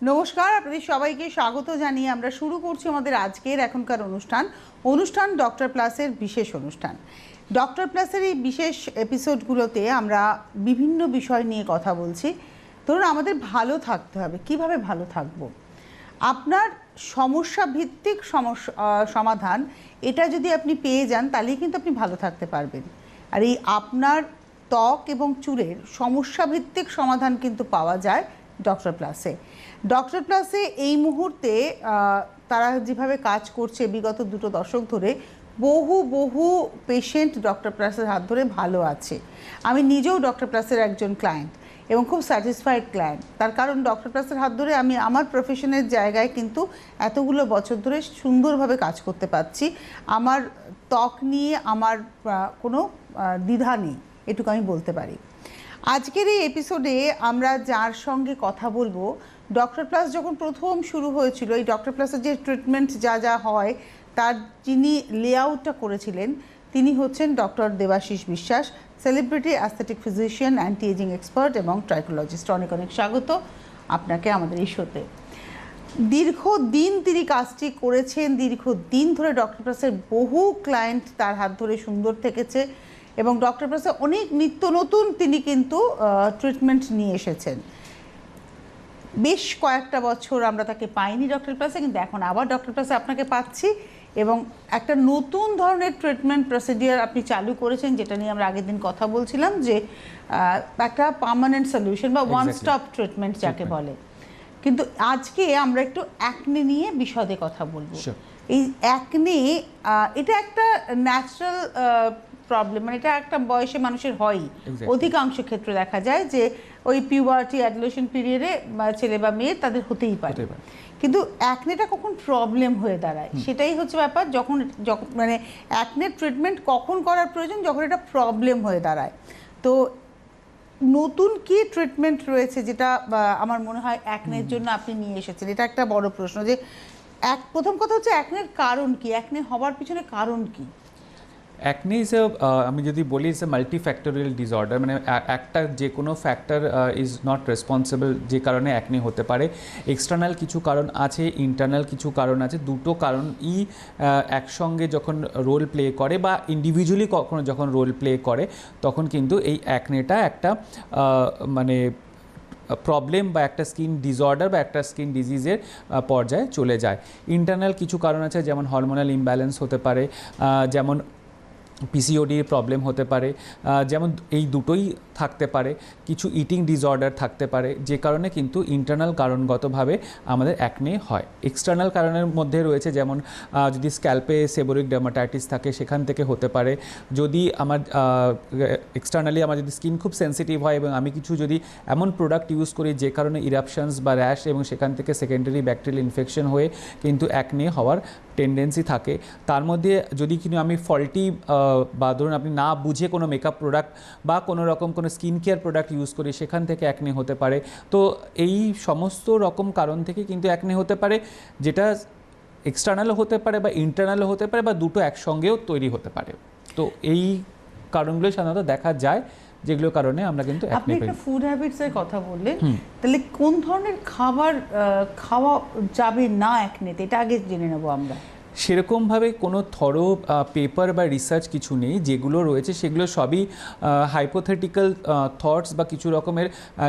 নমস্কার, আপনাদের সবাইকে স্বাগত জানিয়ে আমরা শুরু করছি আমাদের আজকের এখনকার অনুষ্ঠান ডক্টর প্লাসের বিশেষ অনুষ্ঠান। ডক্টর প্লাসের এই বিশেষ এপিসোডগুলোতে আমরা বিভিন্ন বিষয় নিয়ে কথা বলছি। ধরুন, আমাদের ভালো থাকতে হবে, কিভাবে ভালো থাকব, আপনার সমস্যা ভিত্তিক সমাধান এটা যদি আপনি পেয়ে যান তাহলেই কিন্তু আপনি ভালো থাকতে পারবেন। আর এই আপনার ত্বক এবং চুলের সমস্যা ভিত্তিক সমাধান কিন্তু পাওয়া যায় ডক্টর প্লাসে এই মুহূর্তে তারা যেভাবে কাজ করছে বিগত 2 দশক ধরে, বহু পেশেন্ট ডক্টর প্লাসের হাত ধরে ভালো আছে। আমি নিজেও ডক্টর প্লাসের একজন ক্লায়েন্ট এবং খুব স্যাটিসফাইড ক্লায়েন্ট। তার কারণ ডক্টর প্লাসের হাত ধরে আমি আমার প্রফেশনের জায়গায় কিন্তু এতগুলো বছর ধরে সুন্দরভাবে কাজ করতে পারছি। আমার ত্বক নিয়ে আমার কোনো দ্বিধা নেই, এটুকু আমি বলতে পারি। আজকের এই এপিসোডে আমরা যার সঙ্গে কথা বলবো, ডক্টর প্লাস যখন প্রথম শুরু হয়েছিল, এই ডক্টর প্লাসের যে ট্রিটমেন্ট যা হয় তার যিনি লেআউটটা করেছিলেন তিনি হচ্ছেন doctor Debashis Biswas, celebrity aesthetic physician, anti ageing expert এবং ট্রাইকোলজিস্ট। অনেক স্বাগত আপনাকে আমাদের এই শোতে। দীর্ঘদিন তিনি কাজটি করেছেন, দীর্ঘদিন ধরে ডক্টর প্লাসের বহু ক্লায়েন্ট তার হাত ধরে সুন্দর থেকেছে এবং ডক্টর প্লাসে অনেক নিত্য নতুন তিনি কিন্তু ট্রিটমেন্ট নিয়ে এসেছেন। বেশ কয়েকটা বছর আমরা তাকে পাইনি ডক্টর প্লাসে, কিন্তু এখন আবার ডক্টর প্লাসে আপনাকে পাচ্ছি এবং একটা নতুন ধরনের ট্রিটমেন্ট প্রসিডিওর আপনি চালু করেছেন, যেটা নিয়ে আমরা আগের দিন কথা বলছিলাম, যে একটা পার্মানেন্ট সলিউশন বা ওয়ান স্টপ ট্রিটমেন্ট যাকে বলে। কিন্তু আজকে আমরা একটু অ্যাকনে নিয়ে বিশদে কথা বলবো। এই অ্যাকনে এটা একটা ন্যাচারাল প্রবলেম, মানে এটা একটা বয়সে মানুষের হয়ই। অধিকাংশ ক্ষেত্রে দেখা যায় যে ওই পিউবার্টি অ্যাডোলেশন পিরিয়ডে ছেলে বা মেয়ে তাদের হতেই পারে, কিন্তু অ্যাকনেটা কখন প্রবলেম হয়ে দাঁড়ায় সেটাই হচ্ছে ব্যাপার। যখন মানে অ্যাকনের ট্রিটমেন্ট কখন করার প্রয়োজন, যখন এটা প্রবলেম হয়ে দাঁড়ায়। তো নতুন কি ট্রিটমেন্ট রয়েছে যেটা আমার মনে হয় অ্যাকনের জন্য আপনি নিয়ে এসেছেন? এটা একটা বড় প্রশ্ন। যে প্রথম কথা হচ্ছে অ্যাকনের কারণ কি, অ্যাকনে হওয়ার পিছনে কারণ কি? অ্যাকনে ইজ আমি যদি বলি ইজ এ মাল্টিফ্যাক্টোরিয়াল ডিসঅর্ডার, মানে একটা যে কোনো ফ্যাক্টর ইজ নট রেসপন্সিবল যে কারণে অ্যাকনে হতে পারে। এক্সটার্নাল কিছু কারণ আছে, ইন্টারনাল কিছু কারণ আছে। দুটো কারণই একসঙ্গে যখন রোল প্লে করে বা ইন্ডিভিজুয়ালি কখনো যখন রোল প্লে করে, তখন কিন্তু এই অ্যাকনেটা একটা মানে প্রবলেম বা একটা স্কিন ডিসঅর্ডার বা একটা স্কিন ডিজিজের পর্যায়ে চলে যায়। ইন্টারনাল কিছু কারণ আছে, যেমন হরমোনাল ইমব্যালেন্স হতে পারে, যেমন পিসিওডির প্রবলেম হতে পারে, যেমন এই দুটোই থাকতে পারে। কিছু ইটিং ডিসঅর্ডার থাকতে পারে, যে কারণে কিন্তু ইন্টারনাল কারণগতভাবে আমাদের অ্যাকনে হয়। এক্সটার্নাল কারণের মধ্যে রয়েছে যেমন যদি স্ক্যাল্পে সেবোরিক ডার্মাটাইটিস থাকে সেখান থেকে হতে পারে। যদি আমার এক্সটার্নালি আমার যদি স্কিন খুব সেন্সিটিভ হয় এবং আমি কিছু যদি এমন প্রোডাক্ট ইউজ করি যে কারণে ইরাপশনস বা র্যাশ এবং সেখান থেকে সেকেন্ডারি ব্যাকটেরিয়াল ইনফেকশন হয়ে কিন্তু অ্যাকনে হওয়ার টেন্ডেন্সি থাকে। তার মধ্যে যদি কিন্তু আমি ফল্টি বা ধরুন আপনি না বুঝে কোনো মেকআপ প্রোডাক্ট বা কোনো রকম কোনো স্কিন কেয়ার প্রোডাক্ট ইউজ করি, সেখান থেকে অ্যাকনে হতে পারে। তো এই সমস্ত রকম কারণ থেকে কিন্তু অ্যাকনে হতে পারে, যেটা এক্সটার্নালও হতে পারে বা ইন্টারনালও হতে পারে বা দুটো একসঙ্গেও তৈরি হতে পারে। তো এই কারণগুলো সাধারণত দেখা যায়, যেগুলো কারণে আমরা কিন্তু আপনি একটা ফুড হ্যাবিটসের কথা বললেন, তাহলে কোন ধরনের খাবার খাওয়া যাবে না অ্যাকনেতে, এটা আগে জেনে নেব আমরা। সেরকমভাবে কোনো থরো পেপার বা রিসার্চ কিছু নেই। যেগুলো রয়েছে সেগুলো সবই হাইপোথেটিক্যাল থটস বা কিছু রকমের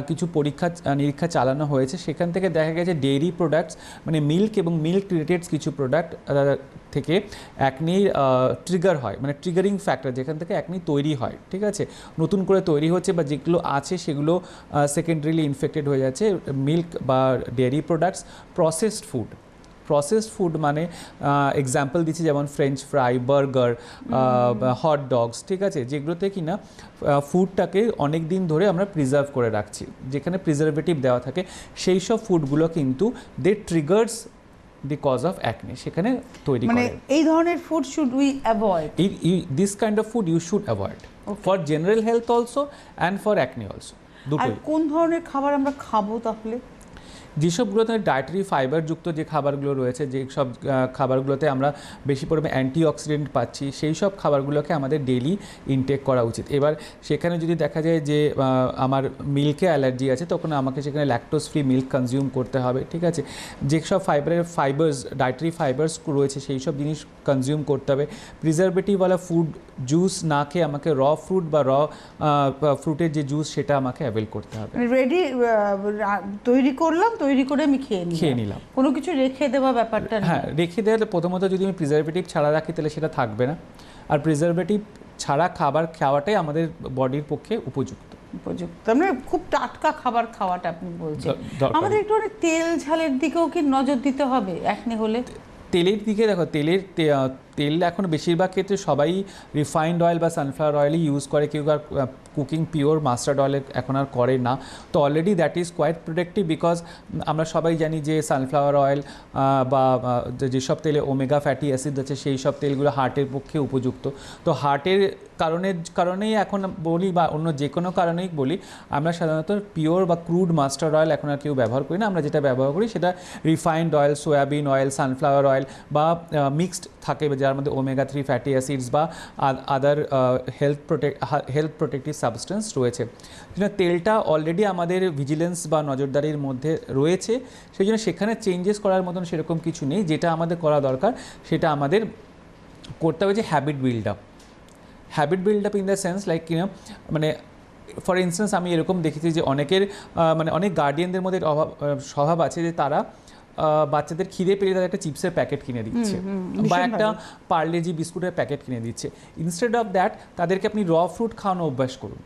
কিছু পরীক্ষা নিরীক্ষা চালানো হয়েছে। সেখান থেকে দেখা গেছে ডেয়ারি প্রোডাক্টস, মানে মিল্ক এবং মিল্ক রিলেটেড কিছু প্রোডাক্ট থেকে অ্যাকনি ট্রিগার হয়, মানে ট্রিগারিং ফ্যাক্টর যেখান থেকে অ্যাকনি তৈরি হয়, ঠিক আছে, নতুন করে তৈরি হচ্ছে বা যেগুলো আছে সেগুলো সেকেন্ডারিলি ইনফেক্টেড হয়ে যাচ্ছে। মিল্ক বা ডেয়ারি প্রোডাক্টস, প্রসেসড ফুড মানে এক্সাম্পল দিচ্ছি যেমন French fry, burger, hot dogs, ঠিক আছে, যেগুলোতে কি না ফুডটাকে অনেক দিন ধরে আমরা প্রিজার্ভ করে রাখছি, যেখানে প্রিজারভেটিভ দেওয়া থাকে, সেই সব ফুডগুলো কিন্তু they triggers the cause of acne, সেখানে তৈরি করে। মানে এই ধরনের food should we avoid, this kind of food you should avoid for general health also and for acne also, দুটোই। কোন ধরনের খাবার আমরা খাবো তাহলে? যেসবগুলোতে ডায়েটারি ফাইবারযুক্ত যে খাবারগুলো রয়েছে, যে সব খাবারগুলোতে আমরা বেশি পরিমাণে অ্যান্টিঅক্সিডেন্ট পাচ্ছি, সেই সব খাবারগুলোকে আমাদের ডেইলি ইনটেক করা উচিত। এবার সেখানে যদি দেখা যায় যে আমার মিল্কে অ্যালার্জি আছে, তখন আমাকে সেখানে ল্যাকটোজ ফ্রি মিল্ক কনজিউম করতে হবে, ঠিক আছে। যেসব ফাইবার্স ডায়েটারি ফাইবার্স রয়েছে সেই সব জিনিস কনজিউম করতে হবে। প্রিজারভেটিভওয়ালা ফুড জুস না খেয়ে আমাকে র ফ্রুট বা ফ্রুটের যে জুস সেটা আমাকে অ্যাভেল করতে হবে। রেডি তৈরি করে আমি খেয়ে নিলাম, কোনো কিছু রেখে দেওয়া ব্যাপারটা নেই। হ্যাঁ, রেখে দেওয়ালে প্রথমত যদি আমি প্রিজারভেটিভ ছাড়া রাখি তাহলে সেটা থাকবে না, আর প্রিজারভেটিভ ছাড়া খাবার খাওয়াটাই আমাদের বডির পক্ষে উপযুক্ত। মানে খুব টাটকা খাবার খাওয়াটা আপনি বলছেন। আমাদের একটু অনেক তেল ঝালের দিকেও কি নজর দিতে হবে একনে হলে? তেলের দিকে দেখো, তেল এখন বেশিরভাগ ক্ষেত্রে সবাই রিফাইন্ড অয়েল বা সানফ্লাওয়ার অয়েলই ইউজ করে, কেউ আর কুকিং পিওর মাস্টার্ড অয়েল এখন আর করে না। তো already that is quite protective, because আমরা সবাই জানি যে সানফ্লাওয়ার অয়েল বা যেসব তেলে ওমেগা ফ্যাটি অ্যাসিড আছে সেই সব তেলগুলো হার্টের পক্ষে উপযুক্ত। তো হার্টের কারণেই এখন বলি, বা অন্য যে কোনো কারণেই বলি, আমরা সাধারণত পিওর বা ক্রুড মাস্টার্ড অয়েল এখন আর কেউ ব্যবহার করি না। আমরা যেটা ব্যবহার করি সেটা refined oil, soybean oil, sunflower oil বা মিক্সড থাকে, যার মধ্যে ওমেগা 3 ফ্যাটি অ্যাসিডস বা আদার হেলথ প্রোটেক্টিভ সাবস্টেন্স রয়েছে। তেলটা অলরেডি আমাদের ভিজিলেন্স বা নজরদারির মধ্যে রয়েছে, সেই জন্য সেখানে চেঞ্জেস করার মতন সেরকম কিছু নেই। যেটা আমাদের করা দরকার সেটা আমাদের করতে হবে যে habit build up in the sense like মানে ফর ইনস্ট্যান্স আমি এরকম দেখেছি যে অনেক গার্ডিয়ানদের মধ্যে স্বভাব আছে যে তারা বাচ্চাদের খিদে পেলে তাদের একটা চিপসের প্যাকেট কিনে দিচ্ছে বা একটা পার্লেজি বিস্কুটের প্যাকেট কিনে দিচ্ছে। ইনস্টেড অফ দ্যাট তাদেরকে আপনি র ফ্রুট খাওয়ানো অভ্যাস করুন।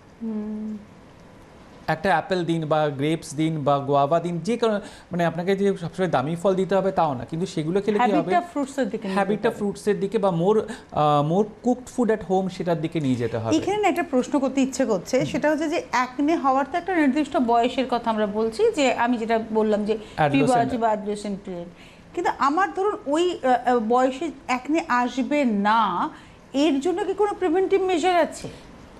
একটা অ্যাপেল দিন বা গ্রেপস দিন বা গোয়াভা দিন, যে কোনো মানে আপনাকে যে সবসময় দামি ফল দিতে হবে তাও না, কিন্তু সেগুলো খেলে কি হবে, হ্যাবিটটা ফ্রুটসের দিকে বা মোর কুকড ফুড অ্যাট হোম সেটার দিকে নিয়ে যেতে হবে। এখানে একটা প্রশ্ন করতে ইচ্ছে করছে, সেটা হচ্ছে যে অ্যাকনে হওয়ার তো একটা নির্দিষ্ট বয়সের কথা আমরা বলছি, যে আমি যেটা বললাম যে পিউবার্টি বা অ্যাডোলেসেন্ট পিরিয়ড, কিন্তু আমার ধরুন ওই বয়সে অ্যাকনে আসবে না, এর জন্য কি কোনো প্রিভেন্টিভ মেজার আছে?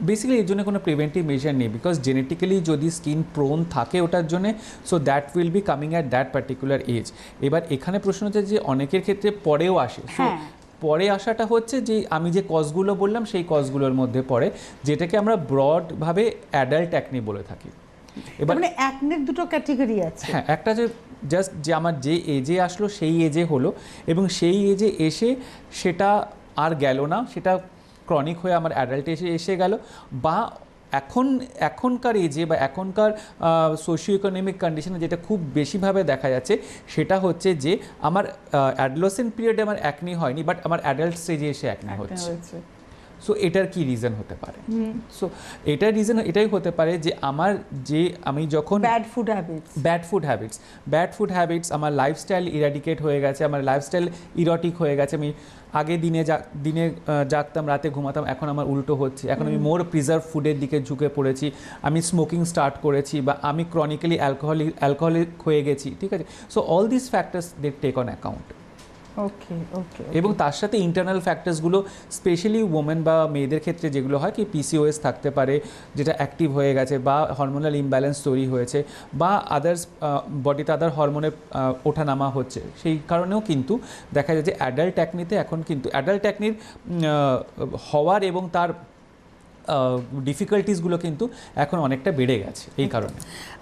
বেসিক্যালি এর জন্য কোনো প্রিভেন্টিভ মেজার নেই, বিকজ জেনেটিক্যালি যদি স্কিন প্রোন থাকে ওটার জন্য, so that will be coming at that particular age. এবার এখানে প্রশ্ন হচ্ছে যে অনেকের ক্ষেত্রে পরেও আসে, সো পরে আসাটা হচ্ছে যে আমি যে কজগুলো বললাম সেই কজগুলোর মধ্যে পড়ে, যেটাকে আমরা ব্রডভাবে অ্যাডাল্ট অ্যাকনি বলে থাকি। এবার মানে অ্যাকনের দুটো ক্যাটাগরি আছে। হ্যাঁ, একটা যে জাস্ট যে আমার যে এজে আসলো সেই এজে হলো এবং সেই এজে এসে সেটা আর গেল না, সেটা ক্রনিক হয়ে আমার অ্যাডাল্ট এসে গেল, বা এখনকার এজে বা এখনকার সোশিও ইকোনমিক কন্ডিশনে যেটা খুব বেশিভাবে দেখা যাচ্ছে সেটা হচ্ছে যে আমার অ্যাডোলেসেন্ট পিরিয়ডে আমার অ্যাকনি হয়নি, বাট আমার অ্যাডাল্ট স্টেজে এসে অ্যাকনি হচ্ছে। সো এটার কি রিজন হতে পারে? সো এটার রিজন এটাই হতে পারে যে আমি যখন ব্যাড ফুড হ্যাবিটস আমার লাইফস্টাইল ইরাডিকেট হয়ে গেছে, আমার লাইফস্টাইল ইরোটিক হয়ে গেছে। আমি আগে দিনে জাগতাম, রাতে ঘুমাতাম, এখন আমার উল্টো হচ্ছে। এখন আমি মোর প্রিজার্ভ ফুডের দিকে ঝুঁকে পড়েছি, আমি স্মোকিং স্টার্ট করেছি, বা আমি ক্রনিক্যালি অ্যালকোহলিক হয়ে গেছি, ঠিক আছে। So all this factors they take on account. Okay. এবং তার সাথে ইন্টারনাল ফ্যাক্টরসগুলো স্পেশালি ওমেন বা মেয়েদের ক্ষেত্রে যেগুলো হয় কি পিসিওএস থাকতে পারে যেটা অ্যাক্টিভ হয়ে গেছে, বা হরমোনাল ইমব্যালেন্স তৈরি হয়েছে, বা আদার্স বডিতে আদার হরমোনের ওঠানামা হচ্ছে, সেই কারণেও কিন্তু দেখা যায় যে অ্যাডাল্ট অ্যাকনিতে এখন কিন্তু অ্যাডাল্ট অ্যাকনির হওয়ার এবং তার ডিফিকাল্টিসগুলো কিন্তু এখন অনেকটা বেড়ে গেছে এই কারণে।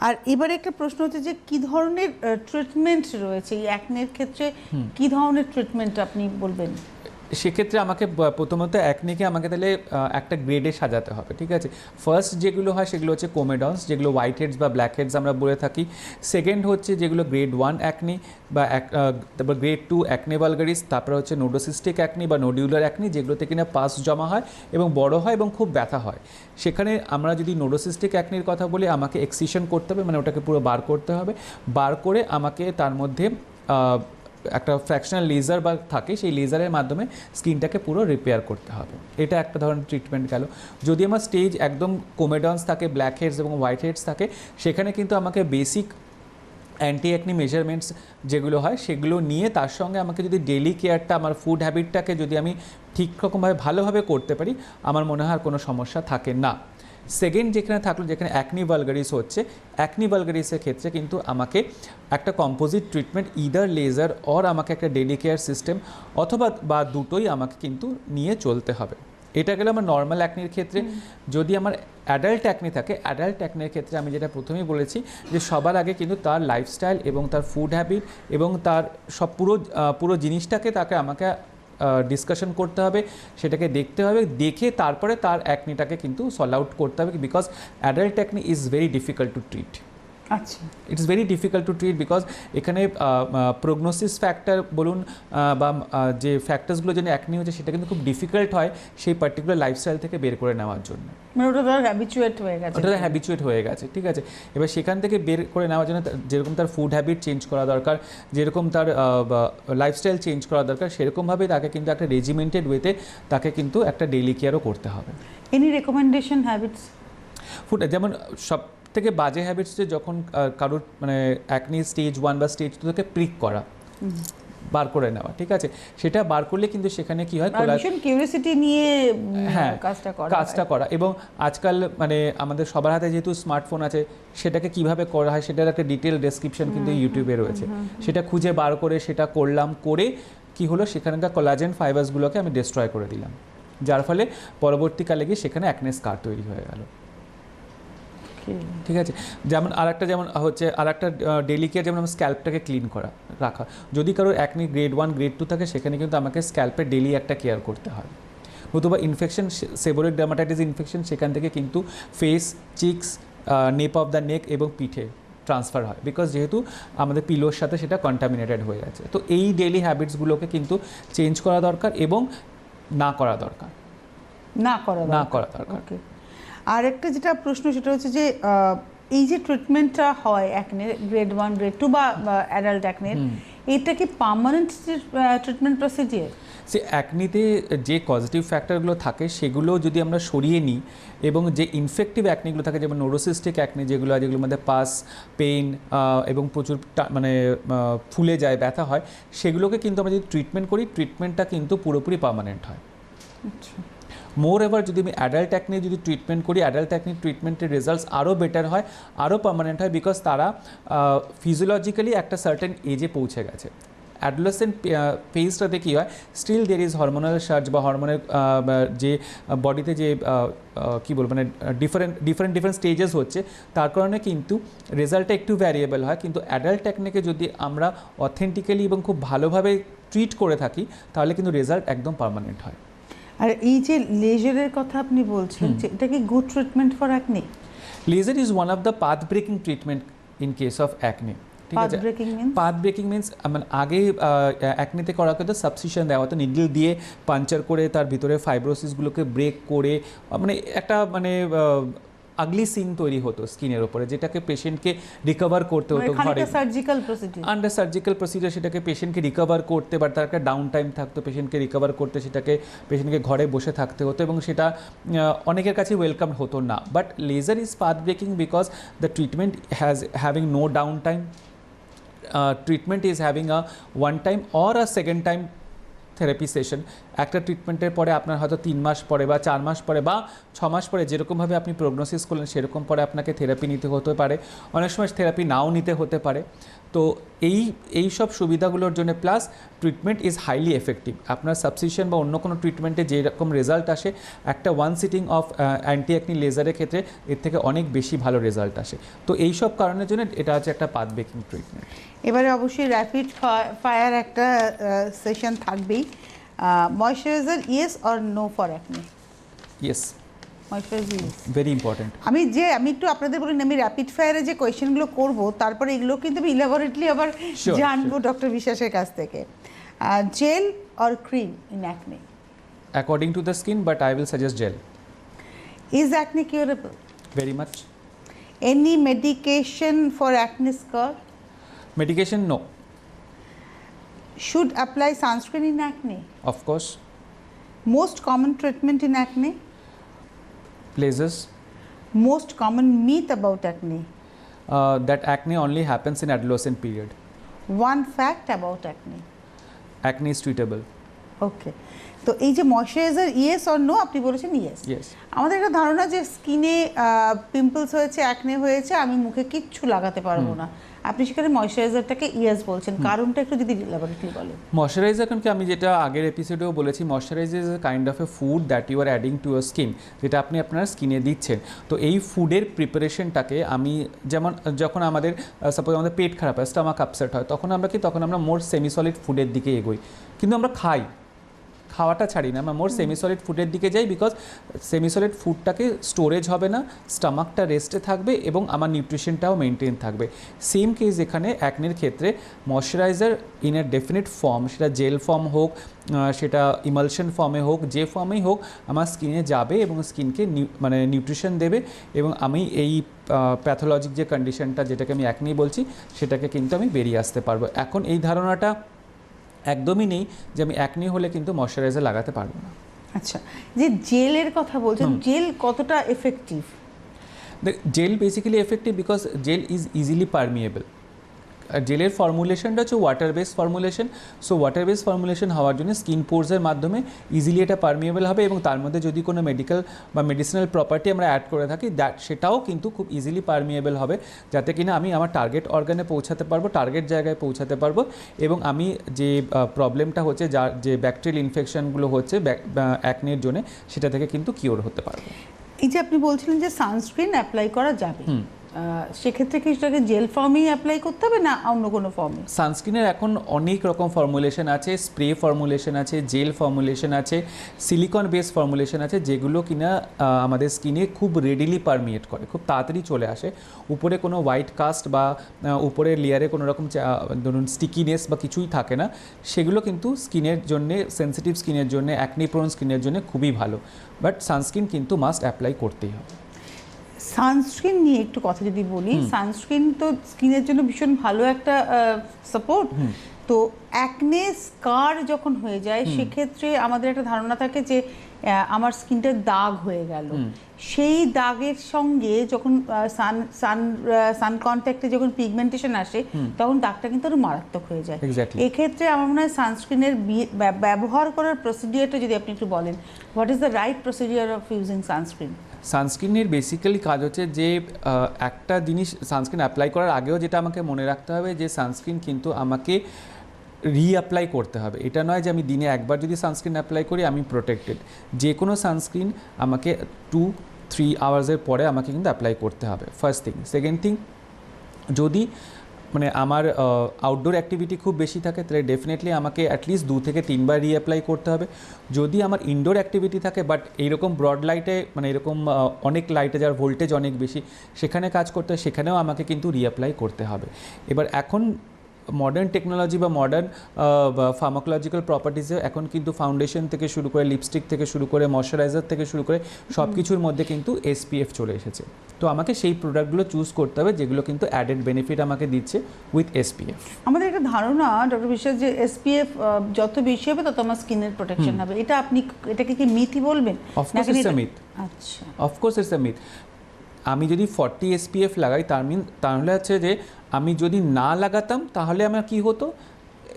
আর এবারে একটা প্রশ্ন হচ্ছে যে কি ধরনের ট্রিটমেন্ট রয়েছে এই অ্যাকনের ক্ষেত্রে, কি ধরনের ট্রিটমেন্ট আপনি বলবেন? সেক্ষেত্রে আমাকে প্রথমত অ্যাকনিকে আমাকে তাহলে একটা গ্রেডে সাজাতে হবে, ঠিক আছে। ফার্স্ট যেগুলো হয় সেগুলো হচ্ছে কোমেডন্স, যেগুলো হোয়াইট হেডস বা ব্ল্যাক হেডস আমরা বলে থাকি। সেকেন্ড হচ্ছে যেগুলো গ্রেড 1 অ্যাকনি বা তারপর গ্রেড 2 অ্যাকনে ভালগারিস, তারপর হচ্ছে নোডোসিস্টিক অ্যাকনি বা নোডিউলার অ্যাকনি, যেগুলোতে কিনা পাস জমা হয় এবং বড় হয় এবং খুব ব্যথা হয়। সেখানে আমরা যদি নোডোসিস্টিক অ্যাকনির কথা বলি, আমাকে এক্সিশন করতে হবে, মানে ওটাকে পুরো বার করতে হবে। বার করে আমাকে তার মধ্যে একটা ফ্র্যাকশনাল লেজার বা থাকে, সেই লেজারের মাধ্যমে স্কিনটাকে পুরো রিপেয়ার করতে হবে। এটা একটা ধরনের ট্রিটমেন্ট গেল। যদি আমার স্টেজ একদম কোমেডন্স থাকে, ব্ল্যাক হেডস এবং হোয়াইট হেডস থাকে, সেখানে কিন্তু আমাকে বেসিক অ্যান্টি অ্যাকনি মেজারমেন্টস যেগুলো হয় সেগুলো নিয়ে তার সঙ্গে আমাকে যদি ডেইলি কেয়ারটা, আমার ফুড হ্যাবিটটাকে যদি আমি ঠিক রকমভাবে ভালোভাবে করতে পারি, আমার মনে হয় আর কোনো সমস্যা থাকে না। সেকেন্ড যেখানে থাকলো, যেখানে অ্যাকনি ভালগারিস হচ্ছে, অ্যাকনি ভালগারিসের ক্ষেত্রে কিন্তু আমাকে একটা composite treatment, either laser or আমাকে একটা ডেলি কেয়ার সিস্টেম অথবা বা দুটোই আমাকে কিন্তু নিয়ে চলতে হবে। এটা গেল আমার নর্মাল অ্যাকনির ক্ষেত্রে। যদি আমার অ্যাডাল্ট অ্যাকনি থাকে, অ্যাডাল্ট অ্যাকনির ক্ষেত্রে আমি যেটা প্রথমেই বলেছি যে সবার আগে কিন্তু তার লাইফস্টাইল এবং তার ফুড হ্যাবিট এবং তার সব পুরো জিনিসটাকে আমাকে ডিসকাশন করতে হবে, সেটাকে দেখতে হবে, দেখে তারপরে তার অ্যাকনিটাকে কিন্তু সলভ আউট করতে হবে, because adult acne is very difficult to treat. আচ্ছা, it's very difficult to treat because এখানে প্রগনোসিস ফ্যাক্টর বলুন বা যে ফ্যাক্টরসগুলো যেন অ্যাকনি হচ্ছে সেটা কিন্তু খুব ডিফিকাল্ট হয় সেই পার্টিকুলার লাইফস্টাইল থেকে বের করে নেওয়ার জন্য। মানে ওটা ধর হ্যাবিচুয়েট হয়ে গেছে, ওটা হ্যাবিচুয়েট হয়ে গেছে, ঠিক আছে। এবার সেখান থেকে বের করে নেওয়ার জন্য যেরকম তার ফুড হ্যাবিট চেঞ্জ করা দরকার, যেরকম তার লাইফস্টাইল চেঞ্জ করা দরকার, সেরকমভাবে তাকে কিন্তু একটা রেজিমেন্টেড ওয়েতে তাকে কিন্তু একটা ডেইলি কেয়ারও করতে হবে। Any recommendation habits? ফুড যেমন সব থেকে বাজে হ্যাবিটস যে যখন কারোর মানে অ্যাকনি স্টেজ 1 বা স্টেজ 2 থেকে প্রিক করা, বার করে নেওয়া, ঠিক আছে। সেটা বার করলে কিন্তু সেখানে কি হয়, ভীষণ কিউরিওসিটি নিয়ে হ্যাঁ কাজটা করা। এবং আজকাল মানে আমাদের সবার হাতে যেহেতু স্মার্টফোন আছে, সেটাকে কিভাবে করা হয় সেটার একটা ডিটেল ডেসক্রিপশন কিন্তু ইউটিউবে রয়েছে। সেটা খুঁজে বার করে সেটা করলাম, করে কি হলো, সেখানকার কোলাজেন ফাইবারসগুলোকে আমি ডিস্ট্রয় করে দিলাম, যার ফলে পরবর্তীকালে গিয়ে সেখানে অ্যাকনে স্কার তৈরি হয়ে গেল, ঠিক আছে। যেমন আরেকটা ডেলি কেয়ার, যেমন আমার স্ক্যাল্পটাকে ক্লিন করা রাখা। যদি কারোর অ্যাকনি গ্রেড 1 গ্রেড 2 থাকে, সেখানে কিন্তু আমাকে স্ক্যাল্পের ডেলি একটা কেয়ার করতে হয়। নতুবা ইনফেকশন, সেবোরিক ডার্মাটাইটিস ইনফেকশন সেখান থেকে কিন্তু face, cheeks, nape of the neck এবং পিঠে ট্রান্সফার হয়, বিকজ যেহেতু আমাদের পিলোর সাথে সেটা কন্টামিনেটেড হয়ে আছে। তো এই ডেলি হ্যাবিটসগুলোকে কিন্তু চেঞ্জ করা দরকার এবং না করা দরকার। আর একটা যেটা প্রশ্ন সেটা হচ্ছে যে এই যে ট্রিটমেন্টটা হয় অ্যাকনের গ্রেড 1 গ্রেড 2 বা অ্যাডাল্ট অ্যাকনের, এটা কি পার্মানেন্ট ট্রিটমেন্ট প্রসিডিওর? সে অ্যাকনিতে যে পজিটিভ ফ্যাক্টরগুলো থাকে সেগুলো যদি আমরা সরিয়ে নিই এবং যে ইনফেক্টিভ অ্যাকনিগুলো থাকে, যেমন নোরোসিস্টিক অ্যাকনি যেগুলোর মধ্যে পাস, পেইন এবং প্রচুর মানে ফুলে যায়, ব্যথা হয়, সেগুলোকে কিন্তু আমরা যদি ট্রিটমেন্ট করি, ট্রিটমেন্টটা কিন্তু পুরোপুরি পার্মানেন্ট হয়। আচ্ছা, মোর এভার যদি আমি অ্যাডাল্ট অ্যাকনি যদি ট্রিটমেন্ট করি, অ্যাডাল্ট অ্যাকনি ট্রিটমেন্টের রেজাল্টস আরও বেটার হয়, আরও পার্মানেন্ট হয়, বিকজ তারা ফিজিওলজিক্যালি একটা সার্টেন এজে পৌঁছে গেছে। অ্যাডোলেসেন্ট ফেজটাতে কী হয়, still there is hormonal surge বা হরমোনের যে বডিতে যে কী বলবো মানে ডিফারেন্ট স্টেজেস হচ্ছে, তার কারণে কিন্তু রেজাল্টটা একটু ভ্যারিয়েবল হয়। কিন্তু অ্যাডাল্ট টেকনিকে যদি আমরা অথেন্টিক্যালি এবং খুব ভালোভাবে ট্রিট করে থাকি, তাহলে কিন্তু রেজাল্ট একদম পার্মানেন্ট হয়। আর এই যে লেজারের কথা আপনি বলছেন, এটা কি good treatment for acne? Laser is one of the path breaking treatment in case of acne, ঠিক আছে। পাথ ব্রেকিং মিনস মানে আগে অ্যাকনিতে করা হতো সাবসিশন দেওয়া হতো, নিডল দিয়ে পাঞ্চার করে তার ভিতরে ফাইব্রোসিসগুলোকে ব্রেক করে, মানে একটা মানে আগলি সিন তৈরি হতো স্কিনের ওপরে, যেটাকে পেশেন্টকে রিকভার করতে হতো ঘরে, আন্ডার সার্জিক্যাল প্রসিজার। সেটাকে পেশেন্টকে রিকভার করতে বা তার একটা ডাউন টাইম থাকতো, পেশেন্টকে রিকভার করতে পেশেন্টকে ঘরে বসে থাকতে হতো এবং সেটা অনেকের কাছে ওয়েলকাম হতো না। But laser is path breaking because the treatment having no down time, treatment is having a one time or a second time therapy session. একটা ট্রিটমেন্টের পরে আপনার হয়তো 3 মাস পরে বা 4 মাস পরে বা 6 মাস পরে, যেরকমভাবে আপনি প্রগনোসিস করলেন সেরকম পরে আপনাকে থেরাপি নিতে হতে পারে, অনেক সময় থেরাপি নাও নিতে হতে পারে। তো এই সব সুবিধাগুলোর জন্য plus treatment is highly effective. আপনার সাবসিশন বা অন্য কোনো ট্রিটমেন্টে যেরকম রেজাল্ট আসে, একটা one sitting of anti acne লেজারের ক্ষেত্রে এর থেকে অনেক বেশি ভালো রেজাল্ট আসে। তো এই সব কারণের জন্য এটা হচ্ছে একটা পাথ ব্রেকিং ট্রিটমেন্ট। এবারে অবশ্যই র্যাপিড ফায়ার একটা সেশন থাকবেই। Moisturiser yes or no for acne? Yes, moisturiser yes, very important. আমি একটু আপনাদের বলি, আমি র্যাপিড ফায়ারে যে কোয়েশ্চেনগুলো করব, তারপরে এগুলো কিন্তু আমি ইলাবোরেটলি আবার জানবো ডক্টর বিশ্বাসের কাছ থেকে। Gel or cream in acne? According to the skin, but I will suggest gel. Is acne curable? Very much. Any medication for acne scar? Medication, no. Should apply sunscreen in acne? Of course. Most common treatment in acne? Lasers. Most common myth about acne? That acne only happens in adolescent period. One fact about acne? Acne is treatable. ওকে, তো এই যে moisturiser yes or no, আপনি বলেছেন yes. Yes. আমাদের একটা ধারণা যে স্কিনে পিম্পলস হয়েছে, অ্যাকনে হয়েছে, আমি মুখে কিচ্ছু লাগাতে পারবো না, আপনি সেখানে ময়শ্চারাইজারটাকে ইয়েস বলছেন, কারণটা একটু যদি ল্যাবরেটরি বলেন। ময়শ্চারাইজার কারণ আমি যেটা আগের এপিসোডেও বলেছি, moisturiser is a kind of a food that you are adding to your skin, যেটা আপনি আপনার স্কিনে দিচ্ছেন। তো এই ফুডের প্রিপারেশনটাকে আমি যেমন যখন আমাদের সাপোজ আমাদের পেট খারাপ হয়, স্টমাক আপসেট হয়, তখন আমরা মোর সেমি সলিড ফুডের দিকে এগোই, কিন্তু আমরা খাওয়াটা ছাড়ি না, আমরা মোর সেমি সলিড ফুডের দিকে যাই, বিকজ সেমি সলিড ফুডটাকে স্টোরেজ হবে না, স্টমাকটা রেস্টে থাকবে এবং আমার নিউট্রিশনটাও মেনটেন থাকবে। সেম কেস এখানে অ্যাকনের ক্ষেত্রে moisturiser in a definite form, সেটা জেল ফর্ম হোক, সেটা ইমালশন ফর্মে হোক, যে ফর্মেই হোক, আমার স্কিনে যাবে এবং স্কিনকে মানে নিউট্রিশন দেবে, এবং আমি এই প্যাথোলজিক যে কন্ডিশনটা, যেটাকে আমি অ্যাকনি বলছি, সেটাকে কিন্তু আমি বেরিয়ে আসতে পারবো। এখন এই ধারণাটা একদমই নেই যে আমি অ্যাকনি হলে কিন্তু ময়শ্চারাইজার লাগাতে পারবো না। আচ্ছা, যে জেলের কথা বলছেন, জেল কতটা effective? Gel basically effective because gel is easily permeable. আর জেলের ফর্মুলেশনটা হচ্ছে water base formulation. So water base formulation হওয়ার জন্য স্কিন পোর্সের মাধ্যমে ইজিলি এটা পারমিয়েবল হবে, এবং তার মধ্যে যদি কোনো মেডিকেল বা মেডিসিনাল প্রপার্টি আমরা অ্যাড করে থাকি, সেটাও কিন্তু খুব ইজিলি পারমিয়েবল হবে, যাতে কিনা আমি আমার টার্গেট অর্গানে পৌঁছাতে পারবো, টার্গেট জায়গায় পৌঁছাতে পারবো, এবং আমি যে প্রবলেমটা হচ্ছে, যার যে ব্যাকটেরিয়াল ইনফেকশনগুলো হচ্ছে অ্যাকনির জন্য, সেটা থেকে কিন্তু কিওর হতে পারবো। এই যে আপনি বলছিলেন যে সানস্ক্রিন অ্যাপ্লাই করা যাবে, সেক্ষেত্রে কি সেটাকে জেল ফর্মেই অ্যাপ্লাই করতে হবে না অন্য কোনো ফর্মে? সানস্ক্রিনের এখন অনেক রকম ফর্মুলেশন আছে, স্প্রে ফর্মুলেশন আছে, জেল ফর্মুলেশন আছে, সিলিকন বেস ফর্মুলেশন আছে, যেগুলো কিনা আমাদের স্কিনে খুব রেডিলি পারমিয়েট করে, খুব তাড়াতাড়ি চলে আসে। উপরে কোনো হোয়াইট কাস্ট বা উপরের লেয়ারে কোনো রকম ধরুন স্টিকিনেস বা কিছুই থাকে না, সেগুলো কিন্তু স্কিনের জন্যে, সেন্সিটিভ স্কিনের জন্য, অ্যাকনি প্রোন স্কিনের জন্য খুবই ভালো। বাট সানস্ক্রিন কিন্তু মাস্ট অ্যাপ্লাই করতেই হবে। সানস্ক্রিন নিয়ে একটু কথা যদি বলি, সানস্ক্রিন তো স্কিনের জন্য ভীষণ ভালো একটা সাপোর্ট। তো অ্যাকনে স্কার যখন হয়ে যায়, সেক্ষেত্রে আমাদের একটা ধারণা থাকে যে আমার স্কিনটা দাগ হয়ে গেল, সেই দাগের সঙ্গে যখন সান কন্ট্যাক্টে যখন পিগমেন্টেশন আসে, তখন দাগটা কিন্তু আরো মারাত্মক হয়ে যায়। এক্ষেত্রে আমার মনে হয় সানস্ক্রিনের ব্যবহার করার প্রসিডিওরটা যদি আপনি একটু বলেন, what is the right procedure of using sunscreen? সানস্ক্রিনের বেসিক্যালি কাজ হচ্ছে যে একটা জিনিস সানস্ক্রিন অ্যাপ্লাই করার আগেও যেটা আমাকে মনে রাখতে হবে, যে সানস্ক্রিন কিন্তু আমাকে রিঅ্যাপ্লাই করতে হবে। এটা নয় যে আমি দিনে একবার যদি সানস্ক্রিন অ্যাপ্লাই করি আমি প্রোটেক্টেড। যে কোনো সানস্ক্রিন আমাকে 2-3 আওয়ার্সের পরে আমাকে কিন্তু অ্যাপ্লাই করতে হবে, ফার্স্ট থিং। সেকেন্ড থিং, যদি মানে আমার আউটডোর অ্যাক্টিভিটি খুব বেশি থাকে, তাহলে ডেফিনেটলি আমাকে অ্যাটলিস্ট 2 থেকে 3 বার রিঅ্যাপ্লাই করতে হবে। যদি আমার ইনডোর অ্যাক্টিভিটি থাকে, বাট এইরকম ব্রড লাইটে, মানে এরকম অনেক লাইটে যার ভোল্টেজ অনেক বেশি, সেখানে কাজ করতে হয়, সেখানেও আমাকে কিন্তু রিঅ্যাপ্লাই করতে হবে। এবার এখন মডার্ন টেকনোলজি বা মডার্ন ফার্মাকোলজিক্যাল প্রপার্টিসে এখন কিন্তু ফাউন্ডেশন থেকে শুরু করে, লিপস্টিক থেকে শুরু করে, ময়শ্চারাইজার থেকে শুরু করে সব কিছুর মধ্যে কিন্তু SPF চলে এসেছে। তো আমাকে সেই প্রোডাক্টগুলো চুজ করতে হবে যেগুলো কিন্তু অ্যাডেড বেনিফিট আমাকে দিচ্ছে উইথ SPF। আমাদের একটা ধারণা ডক্টর বিশ্বাস, যে SPF যত বেশি হবে তত আমার স্কিনের প্রোটেকশন হবে, এটা আপনি এটাকে কি মিথই বলবেন? Of course it's a myth. আচ্ছা, অফকোর্স ইটস আ মিথ। আমি যদি 40 SPF লাগাই, তাহলে হচ্ছে যে আমি যদি না লাগাতাম তাহলে আমার কি হতো,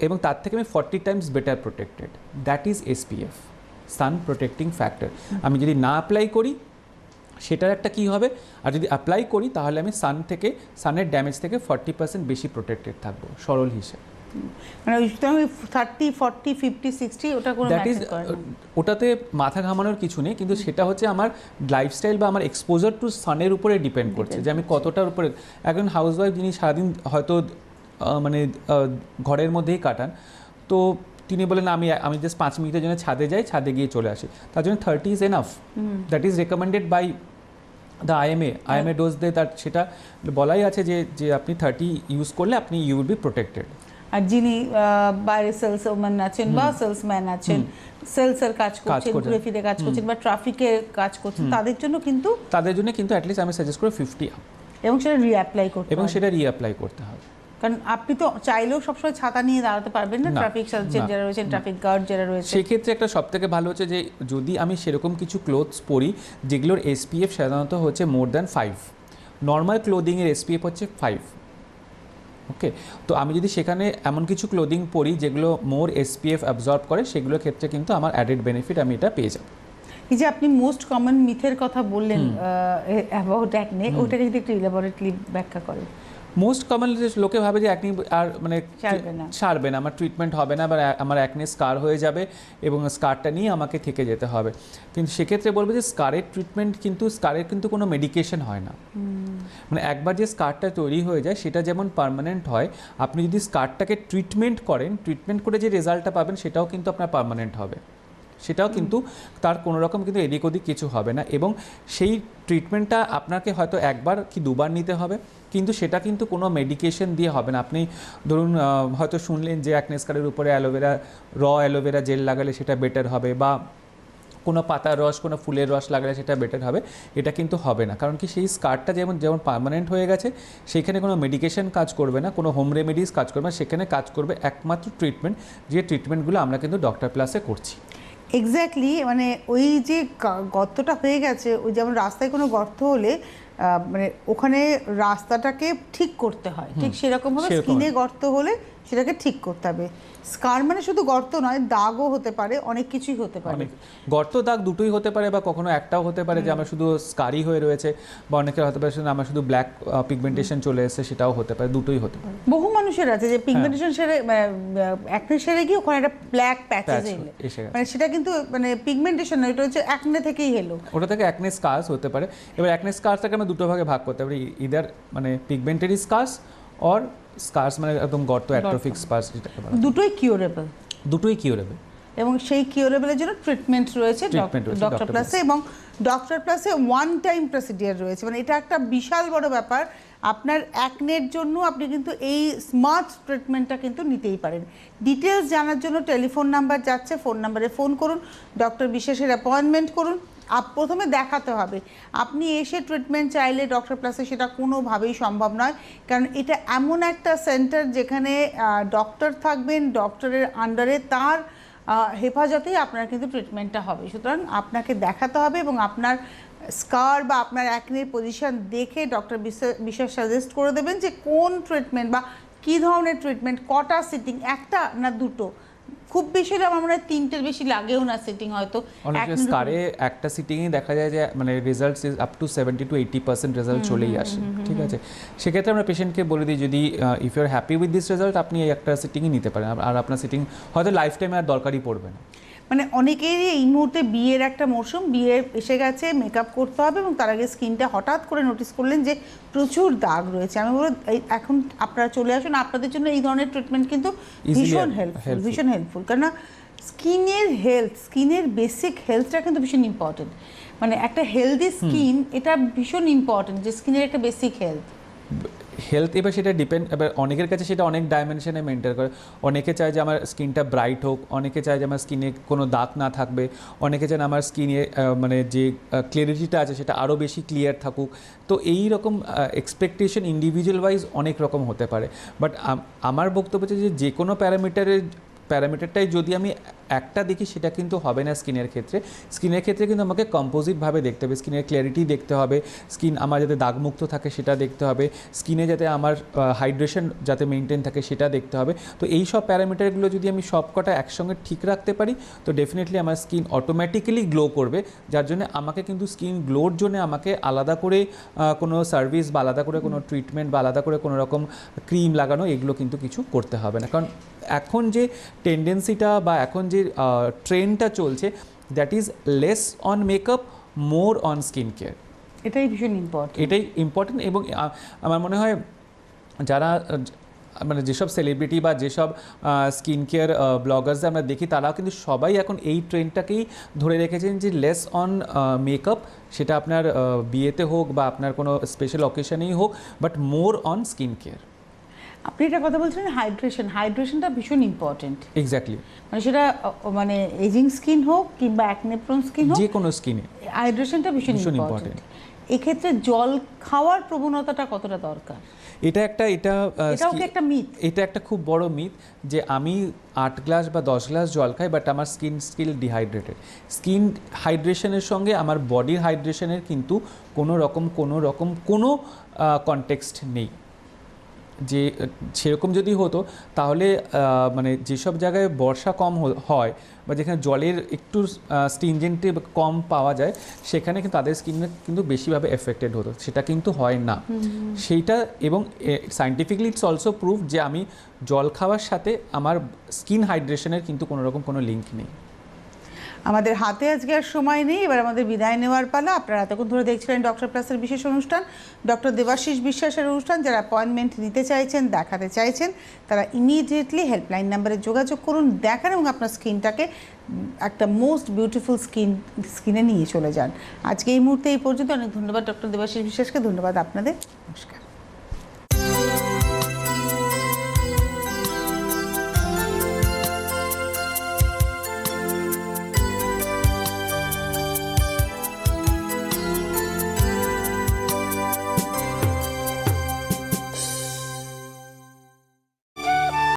এবং তার থেকে আমি 40 times better protected. That is SPF, sun protecting factor. আমি যদি না অ্যাপ্লাই করি সেটার একটা কি হবে, আর যদি অ্যাপ্লাই করি তাহলে আমি সানের ড্যামেজ থেকে 40% বেশি প্রোটেক্টেড থাকবো, সরল হিসেবে। মানে 30, 40, 50, 60 ওটা কোনো ম্যাটার করে না। ওটাতে মাথা ঘামানোর কিছু নেই, কিন্তু সেটা হচ্ছে আমার লাইফস্টাইল বা আমার এক্সপোজার টু সানের উপরে ডিপেন্ড করছে, যে আমি কতটার উপরে। একজন হাউসওয়াইফ যিনি সারাদিন হয়তো মানে ঘরের মধ্যেই কাটান, তো তিনি বলেন আমি জাস্ট 5 মিনিটের জন্য ছাদে যাই, ছাদে গিয়ে চলে আসি, তার জন্য 30 is enough. That is recommended by the IMA dose দেয়, তার সেটা বলাই আছে যে আপনি 30 ইউজ করলে আপনি ইউ উইল বি প্রোটেক্টেড। আর যিনি বাইরে সেলসম্যান আছেন বা সেলসম্যান আছেন, সেলসের কাজ করছেন, ঘুরে ফিরে কাজ করছেন বা ট্রাফিকে কাজ করছেন, তাদের জন্য কিন্তু অ্যাটলিস্ট আমি সাজেস্ট করি 50 আপ, এবং সেটা রিঅ্যাপ্লাই করতে হবে। কারণ আপনি তো চাইলেও সবসময় ছাতা নিয়ে দাঁড়াতে পারবেন না, ট্রাফিক সার্জন যারা রয়েছেন, ট্রাফিক গার্ড যারা রয়েছে। সেক্ষেত্রে একটা সবথেকে ভালো হচ্ছে যে যদি আমি সেরকম কিছু ক্লোথস পরি যেগুলোর SPF সাধারণত হচ্ছে মোর দ্যান 5, নর্মাল ক্লোদিংয়ের SPF হচ্ছে 5, ওকে, তো আমি যদি সেখানে এমন কিছু ক্লোদিং পরি যেগুলো মোর SPF অ্যাবজর্ব করে, সেগুলোর ক্ষেত্রে কিন্তু আমার অ্যাডেড বেনিফিট আমি এটা পেয়ে যাব। এই যে আপনি মোস্ট কমন মিথের কথা বললেন অ্যাবাউট অ্যাকনে, ওটাকে যদি একটু ইলাবোরেটলি ব্যাখ্যা করেন। মোস্ট কমন লোকে ভাবে যে অ্যাকনি আর মানে সারবে না, আমার ট্রিটমেন্ট হবে না, বা আমার অ্যাকনে স্কার হয়ে যাবে এবং স্কারটা নিয়ে আমাকে থেকে যেতে হবে। কিন্তু সেক্ষেত্রে বলবো যে স্কারের ট্রিটমেন্ট কিন্তু স্কারের কিন্তু কোনো মেডিকেশন হয় না। মানে একবার যে স্কারটা তৈরি হয়ে যায় সেটা যেমন পার্মানেন্ট হয়, আপনি যদি স্কারটাকে ট্রিটমেন্ট করেন, ট্রিটমেন্ট করে যে রেজাল্টটা পাবেন সেটাও কিন্তু আপনার পার্মানেন্ট হবে, সেটাও কিন্তু তার কোনো রকম কিন্তু এদিক ওদিক কিছু হবে না। এবং সেই ট্রিটমেন্টটা আপনাকে হয়তো একবার কি দুবার নিতে হবে, কিন্তু সেটা কিন্তু কোনো মেডিকেশন দিয়ে হবে না। আপনি ধরুন হয়তো শুনলেন যে অ্যাকনে স্কারের উপরে অ্যালোভেরা জেল লাগালে সেটা বেটার হবে, বা কোনো পাতার রস, কোনো ফুলের রস লাগালে সেটা বেটার হবে, এটা কিন্তু হবে না। কারণ কি, সেই স্কারটা যেমন পার্মানেন্ট হয়ে গেছে, সেইখানে কোনো মেডিকেশন কাজ করবে না, কোনো হোম রেমেডিস কাজ করবে না, সেখানে কাজ করবে একমাত্র ট্রিটমেন্ট, যে ট্রিটমেন্টগুলো আমরা কিন্তু ডক্টর প্লাসে করছি। এক্স্যাক্টলি, মানে ওই যে গর্তটা হয়ে গেছে, ওই যেমন রাস্তায় কোনো গর্ত হলে মানে ওখানে রাস্তাটাকে ঠিক করতে হয়, ঠিক সেরকমভাবে স্কিনে গর্ত হলে সেটাকে ঠিক করতে হবে। স্কার মানে শুধু গর্ত নয়, দাগও হতে পারে, অনেক কিছুই হতে পারে। গর্ত দাগ দুটোই হতে পারে, বা কখনো একটাও হতে পারে যে আমার শুধু স্কারই হয়ে রয়েছে, বা অনেকের হতে পারে আমার শুধু ব্ল্যাক পিগমেন্টেশন চলে এসেছে, সেটাও হতে পারে, দুটোই হতে পারে। বহু মানুষের আছে যে পিগমেন্টেশন সেরে অ্যাকনে সেরে গিয়ে ওখানে একটা ব্ল্যাক প্যাচেস এসে, মানে সেটা কিন্তু মানে পিগমেন্টেশন নয়, এটা হচ্ছে অ্যাকনে থেকেই এলো, ওটা থেকে অ্যাকনে স্কার্স হতে পারে। এবার অ্যাকনে স্কার্সটাকে আমরা দুটো ভাগে ভাগ করতে পারি, ইদার মানে পিগমেন্টারি স্কার্স অর স্কার্স মানে একদম গর্ত, অ্যাট্রোফিক স্কার্স, যেটাকে বলা হয়। দুটোই কিউরেবল, দুটোই কিউরেবল। এবং সেই কিউরেবলের জন্য ট্রিটমেন্ট রয়েছে ডক্টর প্লাসে, এবং ডক্টর প্লাসে ওয়ান টাইম প্রসিডিয়ার রয়েছে। মানে এটা একটা বিশাল বড় ব্যাপার। আপনার অ্যাকনের জন্য আপনি কিন্তু এই স্মার্ট ট্রিটমেন্টটা কিন্তু নিতেই পারেন। ডিটেলস জানার জন্য টেলিফোন নাম্বার যাচ্ছে, ফোন নাম্বারে ফোন করুন, ডক্টর বিশেষের অ্যাপয়েন্টমেন্ট করুন। প্রথমে দেখাতে হবে। আপনি এসে ট্রিটমেন্ট চাইলে ডক্টর প্লাসে সেটা কোনোভাবেই সম্ভব নয়, কারণ এটা এমন একটা সেন্টার যেখানে ডক্টর থাকবেন, ডক্টরের আন্ডারে তার হেফাজতেই আপনার কিন্তু ট্রিটমেন্টটা হবে। সুতরাং আপনাকে দেখাতে হবে, এবং আপনার স্কার বা আপনার অ্যাকনের পজিশন দেখে ডক্টর বিশেষ সাজেস্ট করে দেবেন যে কোন ট্রিটমেন্ট বা কী ধরনের ট্রিটমেন্ট, কটা সিটিং, একটা না দুটো, খুব বেশি হলে আমার মনে হয় 3টের বেশি লাগেও না সিটিং। হয়তো স্কারে একটা সিটিংই দেখা যায় যে মানে results is up to 70 to 80% result চলেই আসে, ঠিক আছে। সেক্ষেত্রে আমরা পেশেন্টকে বলে দিই, যদি if you are happy with this result, আপনি এই একটা সিটিংই নিতে পারেন, আর আপনার সিটিং হয়তো লাইফ টাইমে আর দরকারই পড়বে না। মানে অনেকেরই এই মুহূর্তে বিয়ের একটা মরশুম, বিয়ে এসে গেছে, মেকআপ করতে হবে, এবং তার আগে স্কিনটা হঠাৎ করে নোটিস করলেন যে প্রচুর দাগ রয়েছে। আমি বলবো এখন আপনারা চলে আসুন, আপনাদের জন্য এই ধরনের ট্রিটমেন্ট কিন্তু ভীষণ হেল্পফুল, কারণ স্কিনের হেলথ, স্কিনের বেসিক হেলথটা কিন্তু ভীষণ ইম্পর্টেন্ট। মানে একটা হেলদি স্কিন, এটা ভীষণ ইম্পর্টেন্ট, যে স্কিনের একটা বেসিক হেলথ। এবার সেটা ডিপেন্ড, এবার অনেকের কাছে সেটা অনেক ডাইমেনশনে মেনটেন করে। অনেকে চায় যে আমার স্কিনটা ব্রাইট হোক, অনেকে চায় যে আমার স্কিনে কোনো দাগ না থাকবে, অনেকে চান আমার স্কিনে মানে যে ক্লিয়ারিটিটা আছে সেটা আরও বেশি ক্লিয়ার থাকুক। তো এই রকম এক্সপেকটেশন ইন্ডিভিজুয়াল ওয়াইজ অনেক রকম হতে পারে। বাট আমার বক্তব্য হচ্ছে যে কোনো প্যারামিটারটাই যদি আমি একটা দেখি, সেটা কিন্তু হবে না স্কিনের ক্ষেত্রে। স্কিনের ক্ষেত্রে কিন্তু আমাকে কম্পোজিটভাবে দেখতে হবে, স্কিনের ক্ল্যারিটি দেখতে হবে, স্কিন আমার যাতে দাগমুক্ত থাকে সেটা দেখতে হবে, স্কিনে যাতে আমার হাইড্রেশন যাতে মেনটেন থাকে সেটা দেখতে হবে। তো এই সব প্যারামিটারগুলো যদি আমি সবকটা একসঙ্গে ঠিক রাখতে পারি, তো ডেফিনেটলি আমার স্কিন অটোমেটিক্যালি গ্লো করবে। যার জন্য আমাকে কিন্তু স্কিন গ্লোর জন্য আমাকে আলাদা করে কোনো সার্ভিস বা আলাদা করে কোনো ট্রিটমেন্ট বা আলাদা করে কোনো রকম ক্রিম লাগানো, এগুলো কিন্তু কিছু করতে হবে না। কারণ এখন যে টেন্ডেন্সিটা বা এখন যে ট্রেন্ডটা চলছে, that is less on makeup, more on skin care. এটাই ভীষণ ইম্পর্টেন্ট। এবং আমার মনে হয় যারা মানে যেসব সেলিব্রিটি বা যেসব স্কিন কেয়ার ব্লগার্সদের আমরা দেখি, তারাও কিন্তু সবাই এখন এই ট্রেন্ডটাকেই ধরে রেখেছেন যে লেস অন মেকআপ, সেটা আপনার বিয়েতে হোক বা আপনার কোনো স্পেশাল অকেশনেই হোক, but more on skin care. আপনি এটা কথা বলছেন, হাইড্রেশনটা ভীষণ ইম্পর্টেন্ট। এক্স্যাক্টলি, মানে সেটা মানে এজিং স্কিন হোক কিংবা অ্যাকনে প্রোন স্কিন হোক, যে কোনো স্কিনে হাইড্রেশনটা ভীষণ ইম্পর্টেন্ট। এক্ষেত্রে জল খাওয়ার প্রবণতাটা কতটা দরকার? এটা একটা মিথ, এটা একটা খুব বড় মিথ যে আমি 8 গ্লাস বা 10 গ্লাস জল খাই, বাট আমার স্কিন স্টিল ডিহাইড্রেটেড। স্কিন হাইড্রেশনের সঙ্গে আমার বডির হাইড্রেশনের কিন্তু কোনো রকম কোনো কনটেক্সট নেই। যে সেরকম যদি হতো তাহলে মানে যেসব জায়গায় বর্ষা কম হয় বা যেখানে জলের একটু স্টিনজেন্টি কম পাওয়া যায় সেখানে কিন্তু তাদের স্কিন কিন্তু বেশিভাবে এফেক্টেড হতো, সেটা কিন্তু হয় না সেইটা। এবং সায়েন্টিফিকলি ইটস অলসো প্রুফ যে আমি জল খাওয়ার সাথে আমার স্কিন হাইড্রেশনের কিন্তু কোনো রকম কোনো লিঙ্ক নেই। আমাদের হাতে আজকে আর সময় নেই, এবার আমাদের বিদায় নেওয়ার পালা। আপনারা এতক্ষণ ধরে দেখছিলেন ডক্টর প্লাসের বিশেষ অনুষ্ঠান, ডক্টর দেবাশিস বিশ্বাসের অনুষ্ঠান। যারা অ্যাপয়েন্টমেন্ট নিতে চাইছেন, দেখাতে চাইছেন, তারা ইমিডিয়েটলি হেল্পলাইন নাম্বারে যোগাযোগ করুন, দেখান এবং আপনার স্কিনটাকে একটা মোস্ট বিউটিফুল স্কিনে নিয়ে চলে যান। আজকে এই মুহূর্তে এই পর্যন্ত। অনেক ধন্যবাদ ডক্টর দেবাশিস বিশ্বাসকে, ধন্যবাদ আপনাদের, নমস্কার।